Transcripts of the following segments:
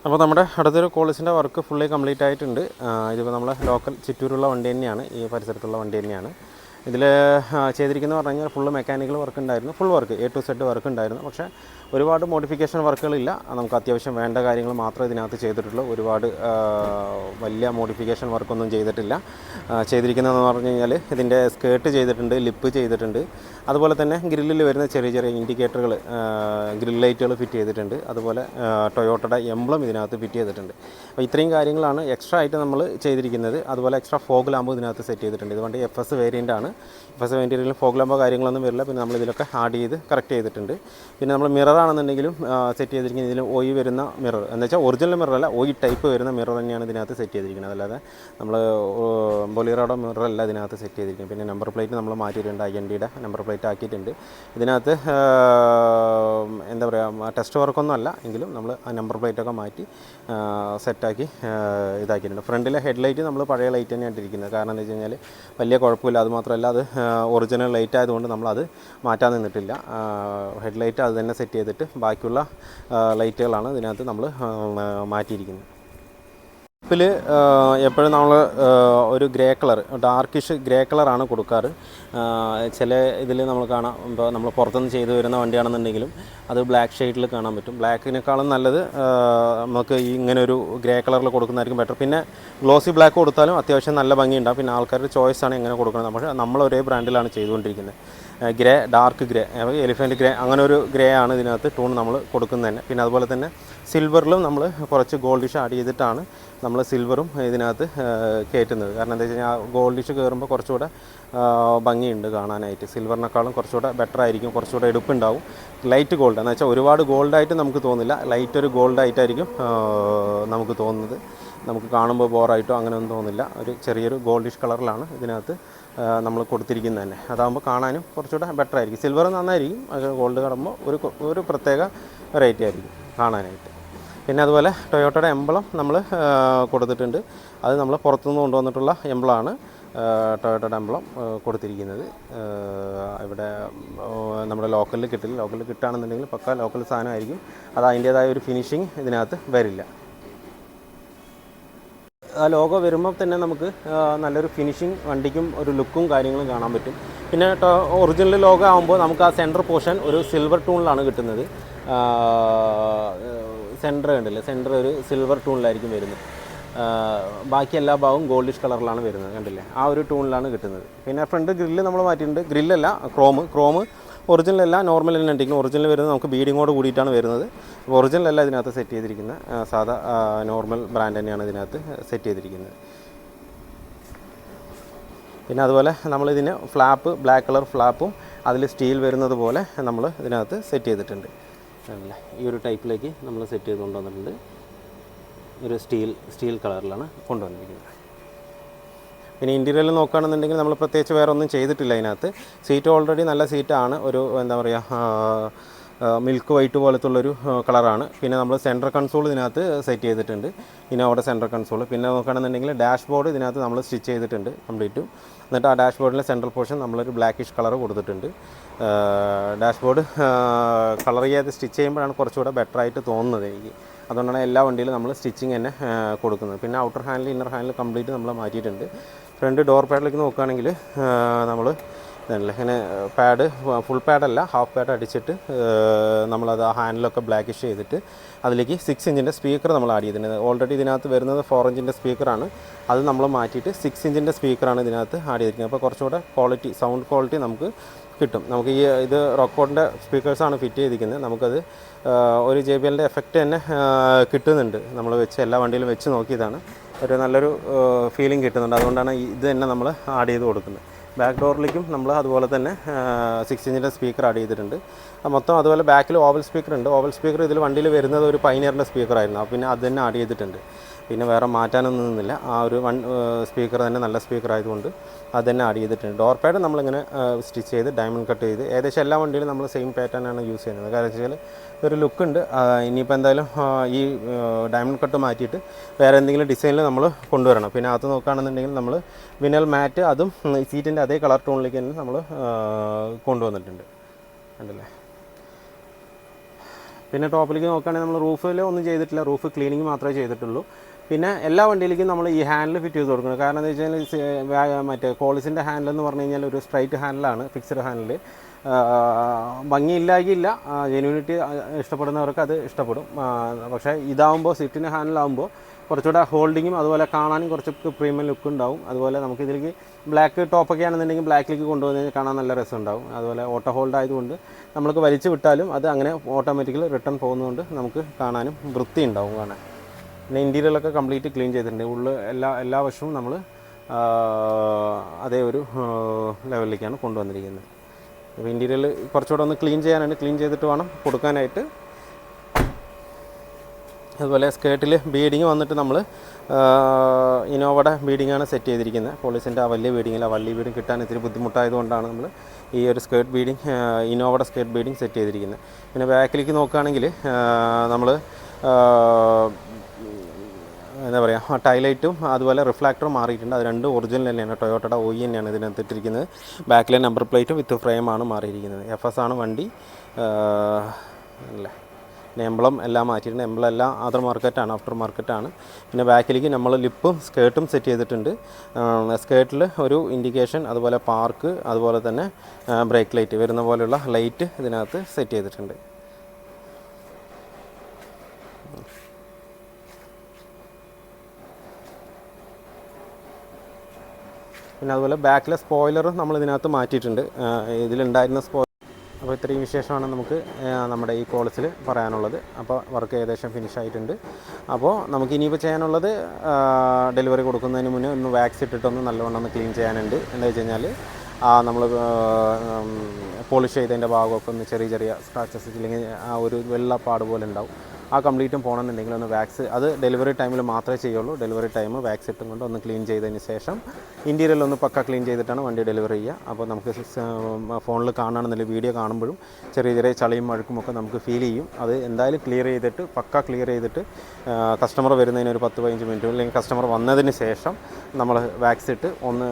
അപ്പോൾ നമ്മുടെ അടുത്തൊരു കോളേജിൻ്റെ വർക്ക് ഫുള്ളി കംപ്ലീറ്റ് ആയിട്ടുണ്ട്. ഇതിപ്പോൾ നമ്മളെ ലോക്കൽ ചിറ്റൂരുള്ള വണ്ടി തന്നെയാണ്, ഈ പരിസരത്തുള്ള വണ്ടി തന്നെയാണ്. ഇതിൽ ചെയ്തിരിക്കുന്നത് പറഞ്ഞു കഴിഞ്ഞാൽ ഫുള്ള് മെക്കാനിക്കൽ വർക്ക് ഉണ്ടായിരുന്നു, full work A to Z work ഉണ്ടായിരുന്നു. പക്ഷേ ഒരുപാട് മോഡിഫിക്കേഷൻ വർക്കുകളില്ല, നമുക്ക് അത്യാവശ്യം വേണ്ട കാര്യങ്ങൾ മാത്രമേ ഇതിനകത്ത് ചെയ്തിട്ടുള്ളൂ. ഒരുപാട് വലിയ മോഡിഫിക്കേഷൻ വർക്കൊന്നും ചെയ്തിട്ടില്ല. ചെയ്തിരിക്കുന്നതെന്ന് പറഞ്ഞു കഴിഞ്ഞാൽ ഇതിൻ്റെ സ്കേർട്ട് ചെയ്തിട്ടുണ്ട്, ലിപ്പ് ചെയ്തിട്ടുണ്ട്, അതുപോലെ തന്നെ ഗ്രില്ലിൽ വരുന്ന ചെറിയ ചെറിയ ഇൻഡിക്കേറ്ററുകൾ, ഗ്രിൽ ലൈറ്റുകൾ ഫിറ്റ് ചെയ്തിട്ടുണ്ട്, അതുപോലെ ടൊയോട്ടയുടെ എംബ്ലം ഇതിനകത്ത് ഫിറ്റ് ചെയ്തിട്ടുണ്ട്. അപ്പോൾ ഇത്രയും കാര്യങ്ങളാണ് എക്സ്ട്രാ ആയിട്ട് നമ്മൾ ചെയ്തിരിക്കുന്നത്. അതുപോലെ എക്സ്ട്രാ ഫോഗ് ലാമ്പ് ഇതിനകത്ത് സെറ്റ് ചെയ്തിട്ടുണ്ട്. ഇത് വണ്ടി FS വേരിയൻ്റ് ആണ്. FS വേരിയൻറ്റിൽ ഫോഗ് ലാമ്പോ കാര്യങ്ങളൊന്നും വരില്ല. പിന്നെ നമ്മൾ ഇതിലൊക്കെ ആഡ് ചെയ്ത് കറക്റ്റ് ചെയ്തിട്ടുണ്ട്. പിന്നെ നമ്മൾ മിററാണെന്നുണ്ടെങ്കിലും സെറ്റ് ചെയ്തിരിക്കുന്നത് ഇതിൽ OE വരുന്ന മിറർ എന്ന് വെച്ചാൽ ഒറിജിനൽ മിററല്ല, OE ടൈപ്പ് വരുന്ന മിറർ തന്നെയാണ് ഇതിനകത്ത് സെറ്റ് ചെയ്തിരിക്കുന്നത്. അല്ലാതെ നമ്മൾ ബൊലീറോയുടെ മിററല്ല ഇതിനകത്ത് സെറ്റ് ചെയ്തിരിക്കുന്നത്. പിന്നെ നമ്പർ പ്ലേറ്റ് നമ്മൾ മാറ്റിയിട്ടുണ്ട്, INDയുടെ നമ്പർ പ്ലേറ്റ് ആക്കിയിട്ടുണ്ട്. ഇതിനകത്ത് എന്താ പറയുക, ടെസ്റ്റ് വർക്കൊന്നും അല്ല എങ്കിലും നമ്മൾ ആ നമ്പർ പ്ലേറ്റൊക്കെ മാറ്റി സെറ്റാക്കി ഇതാക്കിയിട്ടുണ്ട്. ഫ്രണ്ടിലെ ഹെഡ്ലൈറ്റ് നമ്മൾ പഴയ ലൈറ്റ് തന്നെയാണ് ഇരിക്കുന്നത്. കാരണം എന്താ വെച്ച് കഴിഞ്ഞാൽ വലിയ കുഴപ്പമില്ല. അതുമാത്രമല്ല അത് ഒറിജിനൽ ലൈറ്റ് ആയതുകൊണ്ട് നമ്മളത് മാറ്റാൻ നിന്നിട്ടില്ല. ഹെഡ്ലൈറ്റ് അത് തന്നെ സെറ്റ് ചെയ്തിട്ട് ബാക്കിയുള്ള ലൈറ്റുകളാണ് ഇതിനകത്ത് നമ്മൾ മാറ്റിയിരിക്കുന്നത്. ിൽ എപ്പോഴും നമ്മൾ ഒരു ഗ്രേ കളർ, ഡാർക്കിഷ് ഗ്രേ കളറാണ് കൊടുക്കാറ്. ചില ഇതിൽ നമ്മൾ കാണാം, ഇപ്പോൾ നമ്മൾ പുറത്തുനിന്ന് ചെയ്തു വരുന്ന വണ്ടിയാണെന്നുണ്ടെങ്കിലും അത് ബ്ലാക്ക് ഷെയ്ഡിൽ കാണാൻ പറ്റും. ബ്ലാക്കിനേക്കാളും നല്ലത് നമുക്ക് ഈ ഇങ്ങനെ ഒരു ഗ്രേ കളറിൽ കൊടുക്കുന്നതായിരിക്കും ബെറ്റർ. പിന്നെ ഗ്ലോസി ബ്ലാക്ക് കൊടുത്താലും അത്യാവശ്യം നല്ല ഭംഗിയുണ്ടാകും. പിന്നെ ആൾക്കാരുടെ ചോയ്സാണ് എങ്ങനെ കൊടുക്കുന്നത്. പക്ഷേ നമ്മൾ ഒരേ ബ്രാൻഡിലാണ് ചെയ്തുകൊണ്ടിരിക്കുന്നത്. Grey, dark grey, elephant grey, അങ്ങനെ ഒരു ഗ്രേ ആണ് ഇതിനകത്ത് ടൂൺ നമ്മൾ കൊടുക്കുന്നത് തന്നെ. പിന്നെ അതുപോലെ തന്നെ സിൽവറിലും നമ്മൾ കുറച്ച് ഗോൾഡിഷ് ആഡ് ചെയ്തിട്ടാണ് നമ്മൾ സിൽവറും ഇതിനകത്ത് കയറ്റുന്നത്. കാരണം എന്താ വെച്ച് കഴിഞ്ഞാൽ ഗോൾഡിഷ് കയറുമ്പോൾ കുറച്ചുകൂടെ ഭംഗിയുണ്ട് കാണാനായിട്ട്. സിൽവറിനേക്കാളും കുറച്ചുകൂടെ ബെറ്റർ ആയിരിക്കും, കുറച്ചുകൂടെ എടുപ്പുണ്ടാവും. ലൈറ്റ് ഗോൾഡ് എന്ന് വെച്ചാൽ ഒരുപാട് ഗോൾഡായിട്ട് നമുക്ക് തോന്നില്ല, ലൈറ്റ് ഒരു ഗോൾഡായിട്ടായിരിക്കും നമുക്ക് തോന്നുന്നത്. നമുക്ക് കാണുമ്പോൾ ബോറായിട്ടോ അങ്ങനെയൊന്നും തോന്നില്ല. ഒരു ചെറിയൊരു ഗോൾഡിഷ് കളറിലാണ് ഇതിനകത്ത് നമ്മൾ കൊടുത്തിരിക്കുന്നത് തന്നെ. അതാകുമ്പോൾ കാണാനും കുറച്ചുകൂടെ ബെറ്റർ ആയിരിക്കും. സിൽവർ നന്നായിരിക്കും, ഗോൾഡ് കാണുമ്പോൾ ഒരു പ്രത്യേക റേറ്റ് ആയിരിക്കും കാണാനായിട്ട്. പിന്നെ അതുപോലെ ടൊയോട്ടയുടെ എംബ്ലം നമ്മൾ കൊടുത്തിട്ടുണ്ട്. അത് നമ്മൾ പുറത്തുനിന്ന് കൊണ്ടുവന്നിട്ടുള്ള എംബ്ലമാണ് ടൊയോട്ടയുടെ എംബ്ലം കൊടുത്തിരിക്കുന്നത്. ഇവിടെ നമ്മുടെ ലോക്കലിൽ കിട്ടില്ല. ലോക്കലിൽ കിട്ടുകയാണെന്നുണ്ടെങ്കിൽ പക്ക ലോക്കൽ സാധനമായിരിക്കും. അത് അതിൻ്റേതായ ഒരു ഫിനിഷിങ് ഇതിനകത്ത് വരില്ല. ആ ലോഗോ വരുമ്പോൾ തന്നെ നമുക്ക് നല്ലൊരു ഫിനിഷിങ്, വണ്ടിക്കും ഒരു ലുക്കും കാര്യങ്ങളും കാണാൻ പറ്റും. പിന്നെ ഒറിജിനൽ ലോഗോ ആകുമ്പോൾ നമുക്ക് ആ സെൻറ്റർ പോർഷൻ ഒരു സിൽവർ ടൂണിലാണ് കിട്ടുന്നത്. സെൻറ്റർ കണ്ടില്ലേ, സെൻറ്റർ ഒരു സിൽവർ ടൂണിലായിരിക്കും വരുന്നത്. ബാക്കി എല്ലാ ഭാഗവും ഗോൾഡിഷ് കളറിലാണ് വരുന്നത്, കണ്ടില്ലേ, ആ ഒരു ടൂണിലാണ് കിട്ടുന്നത്. പിന്നെ ഫ്രണ്ട് ഗ്രില്ല് നമ്മൾ മാറ്റിയിട്ടുണ്ട്. ഗ്രില്ലല്ല, ക്രോം ഒറിജിനൽ അല്ല, നോർമൽ തന്നെ ഉണ്ടെങ്കിലും ഒറിജിനൽ വരുന്നത് നമുക്ക് ബീഡിങ്ങോട് കൂടിയിട്ടാണ് വരുന്നത്. ഒറിജിനൽ അല്ല ഇതിനകത്ത് സെറ്റ് ചെയ്തിരിക്കുന്നത്, സാധാ നോർമൽ ബ്രാൻഡ് തന്നെയാണ് ഇതിനകത്ത് സെറ്റ് ചെയ്തിരിക്കുന്നത്. പിന്നെ അതുപോലെ നമ്മളിതിന് ഫ്ലാപ്പ്, ബ്ലാക്ക് കളർ ഫ്ലാപ്പും അതിൽ സ്റ്റീൽ വരുന്നത് പോലെ നമ്മൾ ഇതിനകത്ത് സെറ്റ് ചെയ്തിട്ടുണ്ട്. അല്ലേ, ഈ ഒരു ടൈപ്പിലേക്ക് നമ്മൾ സെറ്റ് ചെയ്ത് കൊണ്ടുവന്നിട്ടുണ്ട്. ഒരു സ്റ്റീൽ കളറിലാണ് കൊണ്ടുവന്നിരിക്കുന്നത്. പിന്നെ ഇൻറ്റീരിയറിൽ നോക്കുകയാണെന്നുണ്ടെങ്കിൽ നമ്മൾ പ്രത്യേകിച്ച് വേറെ ഒന്നും ചെയ്തിട്ടില്ല അതിനകത്ത്. സീറ്റ് ഓൾറെഡി നല്ല സീറ്റാണ്, ഒരു എന്താ പറയുക മിൽക്ക് വൈറ്റ് പോലത്തുള്ളൊരു കളറാണ്. പിന്നെ നമ്മൾ സെൻട്രൽ കൺസോൾ ഇതിനകത്ത് സെറ്റ് ചെയ്തിട്ടുണ്ട്, ഇന്നോവയുടെ സെൻട്രൽ കൺസോൾ. പിന്നെ നോക്കുകയാണെന്നുണ്ടെങ്കിൽ ഡാഷ് ബോർഡ് ഇതിനകത്ത് നമ്മൾ സ്റ്റിച്ച് ചെയ്തിട്ടുണ്ട് കംപ്ലീറ്റും. എന്നിട്ട് ആ ഡാഷ് ബോർഡിലെ സെൻട്രൽ പോർഷൻ നമ്മളൊരു ബ്ലാക്കിഷ് കളർ കൊടുത്തിട്ടുണ്ട്. ഡാഷ് ബോർഡ് കളർ ചെയ്യാതെ സ്റ്റിച്ച് ചെയ്യുമ്പോഴാണ് കുറച്ചുകൂടെ ബെറ്ററായിട്ട് തോന്നുന്നത് എനിക്ക്. അതുകൊണ്ടാണ് എല്ലാ വണ്ടിയിലും നമ്മൾ സ്റ്റിച്ചിങ് തന്നെ കൊടുക്കുന്നത്. പിന്നെ outer handle, inner handle complete നമ്മൾ മാറ്റിയിട്ടുണ്ട്. ഫ്രണ്ട് ഡോർ പാഡിലേക്ക് നോക്കുകയാണെങ്കിൽ നമ്മൾ ഇങ്ങനെ പാഡ്, ഫുൾ പാഡല്ല, ഹാഫ് പാഡ് അടിച്ചിട്ട് നമ്മളത് ആ ഹാൻഡിലൊക്കെ ബ്ലാക്കിഷ് ചെയ്തിട്ട് അതിലേക്ക് 6 ഇഞ്ചിൻ്റെ സ്പീക്കർ നമ്മൾ ആഡ് ചെയ്തിട്ടുണ്ട്. ഓൾറെഡി ഇതിനകത്ത് വരുന്നത് 4 ഇഞ്ചിൻ്റെ സ്പീക്കറാണ്. അത് നമ്മൾ മാറ്റിയിട്ട് 6 ഇഞ്ചിൻ്റെ സ്പീക്കറാണ് ഇതിനകത്ത് ആഡ് ചെയ്തിരിക്കുന്നത്. അപ്പോൾ കുറച്ചുകൂടെ ക്വാളിറ്റി, സൗണ്ട് ക്വാളിറ്റി നമുക്ക് കിട്ടും. നമുക്ക് ഇത് റോക്കോഡിൻ്റെ സ്പീക്കേഴ്സാണ് ഫിറ്റ് ചെയ്തിരിക്കുന്നത്. നമുക്കത് ഒരു JBLൻ്റെ എഫക്റ്റ് തന്നെ കിട്ടുന്നുണ്ട്. നമ്മൾ എല്ലാ വണ്ടിയിലും വെച്ച് നോക്കിയതാണ്, ഒരു നല്ലൊരു ഫീലിംഗ് കിട്ടുന്നുണ്ട്. അതുകൊണ്ടാണ് ഇത് തന്നെ നമ്മൾ ആഡ് ചെയ്ത് കൊടുക്കുന്നത്. ബാക്ക് ഡോറിലേക്കും നമ്മൾ അതുപോലെ തന്നെ 6 ഇഞ്ചിൻ്റെ സ്പീക്കർ ആഡ് ചെയ്തിട്ടുണ്ട്. മൊത്തം അതുപോലെ ബാക്കിൽ ഓവൽ സ്പീക്കർ ഉണ്ട്. ഓവൽ സ്പീക്കർ ഇതിൽ വണ്ടിയിൽ വരുന്നത് ഒരു പൈനിയറിൻ്റെ സ്പീക്കറായിരുന്നു. അപ്പോൾ പിന്നെ അത് തന്നെ ആഡ് ചെയ്തിട്ടുണ്ട്. പിന്നെ വേറെ മാറ്റാനൊന്നും നിന്നില്ല. ആ ഒരു സ്പീക്കർ തന്നെ നല്ല സ്പീക്കർ ആയതുകൊണ്ട് അത് തന്നെ ആഡ് ചെയ്തിട്ടുണ്ട്. ഡോർ പാഡ് നമ്മളിങ്ങനെ സ്റ്റിച്ച് ചെയ്ത് ഡയമണ്ട് കട്ട് ചെയ്ത് ഏകദേശം എല്ലാ വണ്ടിയിലും നമ്മൾ സെയിം പാറ്റേണാണ് യൂസ് ചെയ്യുന്നത്. കാരണം വെച്ചാൽ ഒരു ലുക്കുണ്ട്. ഇനിയിപ്പോൾ എന്തായാലും ഈ ഡയമണ്ട് കട്ട് മാറ്റിയിട്ട് വേറെ എന്തെങ്കിലും ഡിസൈനിൽ നമ്മൾ കൊണ്ടുവരണം. പിന്നെ അത് നോക്കുകയാണെന്നുണ്ടെങ്കിൽ നമ്മൾ വിനൽ മാറ്റ്, അതും സീറ്റിൻ്റെ അതേ കളർ ടോണിലേക്ക് തന്നെ നമ്മൾ കൊണ്ടുവന്നിട്ടുണ്ട്, കണ്ടല്ലേ. പിന്നെ ടോപ്പിലേക്ക് നോക്കുകയാണെങ്കിൽ നമ്മൾ റൂഫിൽ ഒന്നും ചെയ്തിട്ടില്ല, റൂഫ് ക്ലീനിങ് മാത്രമേ ചെയ്തിട്ടുള്ളൂ. പിന്നെ എല്ലാ വണ്ടിയിലേക്കും നമ്മൾ ഈ ഹാൻഡിൽ ഫിറ്റ് ചെയ്ത് കൊടുക്കുന്നത്. കാരണം എന്താ വെച്ചാൽ മറ്റേ കോളിസിൻ്റെ ഹാൻഡിൽ എന്ന് പറഞ്ഞു കഴിഞ്ഞാൽ ഒരു സ്ട്രൈറ്റ് ഹാൻഡിലാണ്, ഫിക്സഡ് ഹാൻഡിൽ. ഭംഗിയില്ലാകില്ല, ജെന്യൂനിറ്റി ഇഷ്ടപ്പെടുന്നവർക്ക് അത് ഇഷ്ടപ്പെടും. പക്ഷേ ഇതാവുമ്പോൾ സിറ്റിൻ്റെ ഹാൻഡിലാവുമ്പോൾ കുറച്ചുകൂടെ ഹോൾഡിങ്ങും അതുപോലെ കാണാനും കുറച്ചൊക്കെ പ്രീമിയം ലുക്ക് ഉണ്ടാവും. അതുപോലെ നമുക്ക് ഇതിലേക്ക് ബ്ലാക്ക് ടോപ്പൊക്കെ ആണെന്നുണ്ടെങ്കിൽ ബ്ലാക്കിലേക്ക് കൊണ്ടുവന്ന് കഴിഞ്ഞാൽ കാണാൻ നല്ല രസമുണ്ടാവും. അതുപോലെ ഓട്ടോ ഹോൾഡ് ആയതുകൊണ്ട് നമ്മൾക്ക് വലിച്ചു വിട്ടാലും അത് അങ്ങനെ ഓട്ടോമാറ്റിക്കലി റിട്ടേൺ പോകുന്നതുകൊണ്ട് നമുക്ക് കാണാനും വൃത്തി ഉണ്ടാവും കാണാൻ. പിന്നെ ഇൻറ്റീരിയലൊക്കെ കംപ്ലീറ്റ് ക്ലീൻ ചെയ്തിട്ടുണ്ട്. ഉള്ളിൽ എല്ലാ വശവും നമ്മൾ അതേ ഒരു ലെവലിലേക്കാണ് കൊണ്ടുവന്നിരിക്കുന്നത്. അപ്പോൾ ഇൻറ്റീരിയൽ കുറച്ചുകൂടെ ഒന്ന് ക്ലീൻ ചെയ്യാനാണ്, ക്ലീൻ ചെയ്തിട്ട് വേണം കൊടുക്കാനായിട്ട്. അതുപോലെ സ്കേർട്ടിൽ ബീഡിങ് വന്നിട്ട് നമ്മൾ ഇനോവയുടെ ബീഡിങ്ങാണ് സെറ്റ് ചെയ്തിരിക്കുന്നത്. പോളീസിൻ്റെ ആ വലിയ ബീഡിങ്ങിൽ ആ വള്ളി ബീഡിങ് കിട്ടാൻ ഇത്തിരി ബുദ്ധിമുട്ടായതുകൊണ്ടാണ് നമ്മൾ ഈ ഒരു സ്കേർട്ട് ബീഡിങ്, ഇനോവയുടെ സ്കേർട്ട് ബീഡിങ് സെറ്റ് ചെയ്തിരിക്കുന്നത്. പിന്നെ ബാക്കിലേക്ക് നോക്കുകയാണെങ്കിൽ നമ്മൾ എന്താ പറയുക, ടൈലൈറ്റും അതുപോലെ റിഫ്ലാക്ടറും മാറിയിട്ടുണ്ട്. അത് രണ്ടും ഒറിജിനൽ തന്നെയാണ്, ടൊയോട്ടയുടെ OE തന്നെയാണ് ഇതിനകത്ത് ഇട്ടിരിക്കുന്നത്. ബാക്കിലെ നമ്പർ പ്ലേറ്റും വിത്ത് ഫ്രെയിമാണ് മാറിയിരിക്കുന്നത്. FS ആണ് വണ്ടി അല്ലേ. എംബ്ലം എല്ലാം മാറ്റിയിട്ടുണ്ട്. എംബ്ലം എല്ലാം അതർ മാർക്കറ്റാണ്, ആഫ്റ്റർ മാർക്കറ്റാണ്. പിന്നെ ബാക്കിലേക്ക് നമ്മൾ ലിപ്പും സ്കേർട്ടും സെറ്റ് ചെയ്തിട്ടുണ്ട്. സ്കേർട്ടിൽ ഒരു ഇൻഡിക്കേഷൻ, അതുപോലെ പാർക്ക്, അതുപോലെ തന്നെ ബ്രേക്ക് ലൈറ്റ് വരുന്ന പോലെയുള്ള ലൈറ്റ് ഇതിനകത്ത് സെറ്റ് ചെയ്തിട്ടുണ്ട്. പിന്നെ അതുപോലെ ബാക്കിലെ സ്പോയിലറും നമ്മൾ ഇതിനകത്ത് മാറ്റിയിട്ടുണ്ട്, ഇതിലുണ്ടായിരുന്ന സ്പോയിലർ. അപ്പോൾ ഇത്രയും വിശേഷമാണ് നമുക്ക് നമ്മുടെ ഈ കോളേജിൽ പറയാനുള്ളത്. അപ്പോൾ വർക്ക് ഏകദേശം ഫിനിഷ് ആയിട്ടുണ്ട്. അപ്പോൾ നമുക്ക് ഇനിയിപ്പോൾ ചെയ്യാനുള്ളത് ഡെലിവറി കൊടുക്കുന്നതിന് മുന്നേ ഒന്ന് വാക്സ് ഇട്ടിട്ടൊന്ന് നല്ലവണ്ണം ഒന്ന് ക്ലീൻ ചെയ്യാനുണ്ട്. എന്താ വെച്ച് കഴിഞ്ഞാൽ നമ്മൾ പോളിഷ് ചെയ്തതിൻ്റെ ഭാഗമൊക്കെ ഒന്ന് ചെറിയ സ്ക്രാച്ചസ് ഇല്ലെങ്കിൽ ആ ഒരു വെള്ളപ്പാട് പോലെ ഉണ്ടാവും. ആ കംപ്ലീറ്റും പോകണമെന്നുണ്ടെങ്കിൽ ഒന്ന് വാക്സ്, അത് ഡെലിവറി ടൈമിൽ മാത്രമേ ചെയ്യുള്ളൂ. ഡെലിവറി ടൈം വാക്സ് ഇട്ടും കൊണ്ട് ഒന്ന് ക്ലീൻ ചെയ്തതിന് ശേഷം ഇൻറ്റീരിയൽ ഒന്ന് പക്ക ക്ലീൻ ചെയ്തിട്ടാണ് വണ്ടി ഡെലിവറി ചെയ്യുക. അപ്പോൾ നമുക്ക് ഫോണിൽ കാണണമെന്നില്ല, വീഡിയോ കാണുമ്പോഴും ചെറിയ ചളിയും മഴക്കുമൊക്കെ നമുക്ക് ഫീൽ ചെയ്യും. അത് എന്തായാലും ക്ലിയർ ചെയ്തിട്ട് കസ്റ്റമർ വരുന്നതിന് ഒരു 10-15 മിനിറ്റ് അല്ലെങ്കിൽ കസ്റ്റമർ വന്നതിന് ശേഷം നമ്മൾ വാക്സ് ഇട്ട് ഒന്ന്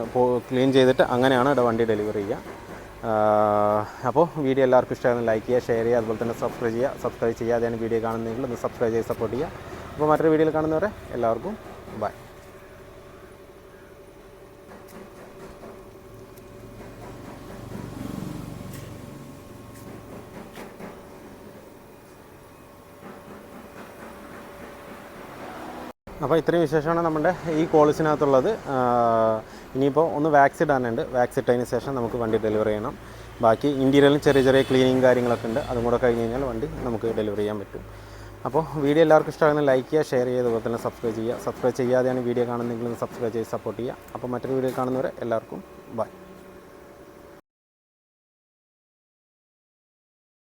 ക്ലീൻ ചെയ്തിട്ട് അങ്ങനെയാണ് വണ്ടി ഡെലിവറി ചെയ്യുക. അപ്പോൾ വീഡിയോ എല്ലാവർക്കും ഇഷ്ടമായിരുന്നു ലൈക്ക് ചെയ്യുക, ഷെയർ ചെയ്യുക, അതുപോലെ തന്നെ സബ്സ്ക്രൈബ് ചെയ്യാതെയാണ് വീഡിയോ കാണുന്നതെങ്കിൽ ഒന്ന് സബ്സ്ക്രൈബ് ചെയ്ത് സപ്പോർട്ട് ചെയ്യുക. അപ്പോൾ മറ്റൊരു വീഡിയോയിൽ കാണുന്നവരെ എല്ലാവർക്കും ബൈ. അപ്പോൾ ഇത്രയും വിശേഷമാണ് നമ്മുടെ ഈ കോളേജിനകത്തുള്ളത്. ഇനിയിപ്പോൾ ഒന്ന് വാക്സ് ഇടാനുണ്ട്. വാക്സ് ഇട്ടതിന് ശേഷം നമുക്ക് വണ്ടി ഡെലിവറി ചെയ്യണം. ബാക്കി ഇൻറ്റീരിയലും ചെറിയ ക്ലീനിങ് കാര്യങ്ങളൊക്കെ ഉണ്ട്. അതും കൂടെ കഴിഞ്ഞ് കഴിഞ്ഞാൽ വണ്ടി നമുക്ക് ഡെലിവറി ചെയ്യാൻ പറ്റും. അപ്പോൾ വീഡിയോ എല്ലാവർക്കും ഇഷ്ടമാകുന്ന ലൈക്ക് ചെയ്യുക, ഷെയർ ചെയ്യുക, അതുപോലെ തന്നെ സബ്സ്ക്രൈബ് ചെയ്യാതെയാണ് വീഡിയോ കാണുന്നതെങ്കിൽ സബ്സ്ക്രൈബ് ചെയ്ത് സപ്പോർട്ട് ചെയ്യുക. അപ്പോൾ മറ്റൊരു വീഡിയോ കാണുന്നവരെ എല്ലാവർക്കും ബൈ.